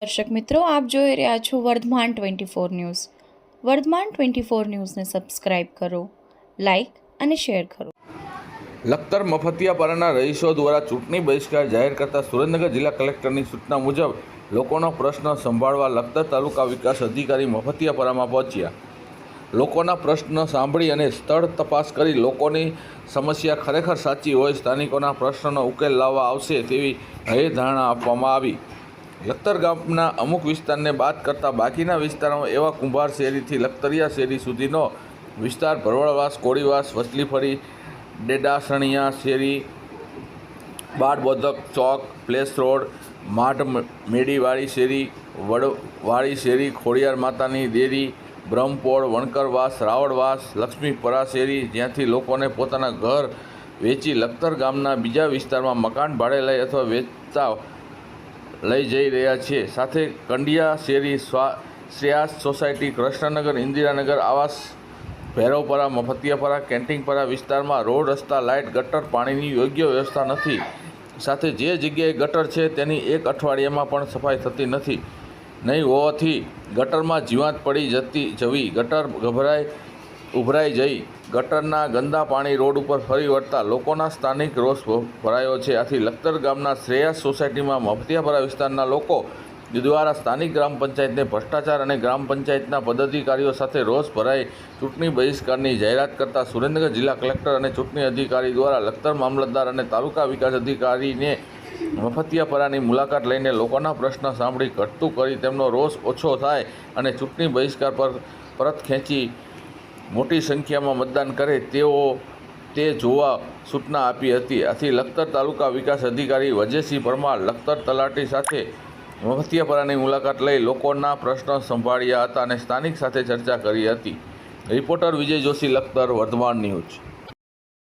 દર્શક મિત્રો, આપ જોઈ રહ્યા છો વર્ધમાન 24 ન્યૂઝ. વર્ધમાન 24 ન્યૂઝને સબસ્ક્રાઇબ કરો, લાઇક અને શેર કરો. લખતર મફતિયાપરાના રહીશો દ્વારા ચૂંટણી બહિષ્કાર જાહેર કરતા સુરેન્દ્રનગર જિલ્લા કલેક્ટરની સૂચના મુજબ લોકોનો પ્રશ્ન સંભાળવા લખતર તાલુકા વિકાસ અધિકારી મફતિયાપરામાં પહોંચ્યા. લોકોના પ્રશ્ન સાંભળી અને સ્થળ તપાસ કરી લોકોની સમસ્યા ખરેખર સાચી હોય સ્થાનિકોના પ્રશ્નનો ઉકેલ લાવવા આવશે તેવી ધારણા આપવામાં આવી. લખતર ગામના અમુક વિસ્તારને બાદ કરતાં બાકીના વિસ્તારોમાં એવા કુંભાર શેરીથી લખતરિયા શેરી સુધીનો વિસ્તાર ભરવાડવાસ, કોળીવાસ, વચલીફળી, ડેડાસણિયા શેરી, બાળબોધક ચોક, પ્લેસ રોડ, માઢ મેડીવાળી શેરી, વડવાળી શેરી, ખોડિયાર માતાની દેરી, બ્રહ્મપોળ, વણકરવાસ, રાવળવાસ, લક્ષ્મીપરા શેરી, જ્યાંથી લોકોને પોતાના ઘર વેચી લખતર ગામના બીજા વિસ્તારમાં મકાન ભાડે લઈ અથવા વેચતા લઈ જઈ રહ્યા છે. સાથે કંડિયા શેરી, શ્રેયાસ સોસાયટી, કૃષ્ણનગર, ઇન્દિરાનગર આવાસ, ભૈરવપરા, મફતિયાપરા, કેન્ટીનપરા વિસ્તારમાં રોડ, રસ્તા, લાઇટ, ગટર, પાણીની યોગ્ય વ્યવસ્થા નથી. સાથે જે જગ્યાએ ગટર છે તેની એક અઠવાડિયામાં પણ સફાઈ થતી નથી નહીં હોવાથી ગટરમાં જીવાત પડી જવી, ગટર ઉભરાઈ જઈ, ગટરના ગંદા પાણી રોડ ઉપર ફરી વળતા લોકોના સ્થાનિક રોષ ભરાયો છે. આથી લખતર ગામના શ્રેયાસ સોસાયટીમાં મફતિયાપરા વિસ્તારના લોકો દ્વારા સ્થાનિક ગ્રામ પંચાયતને ભ્રષ્ટાચાર અને ગ્રામ પંચાયતના પદાધિકારીઓ સાથે રોષ ભરાઈ ચૂંટણી બહિષ્કારની જાહેરાત કરતા સુરેન્દ્રનગર જિલ્લા કલેક્ટર અને ચૂંટણી અધિકારી દ્વારા લખતર મામલતદાર અને તાલુકા વિકાસ અધિકારીને મફતિયાપરાની મુલાકાત લઈને લોકોના પ્રશ્ન સાંભળી ઘટતું કરી તેમનો રોષ ઓછો થાય અને ચૂંટણી બહિષ્કાર પર પરત ખેંચી મોટી સંખ્યામાં મતદાન કરે તે જોવા સૂચના આપી હતી. આથી લખતર તાલુકા વિકાસ અધિકારી વજયસિંહ પરમાર લખતર તલાટી સાથે મફતિયાપરાની મુલાકાત લઈ લોકોના પ્રશ્નો સંભાળ્યા હતા અને સ્થાનિક સાથે ચર્ચા કરી હતી. રિપોર્ટર વિજય જોશી, લખતર, વર્ધમાન ન્યૂઝ.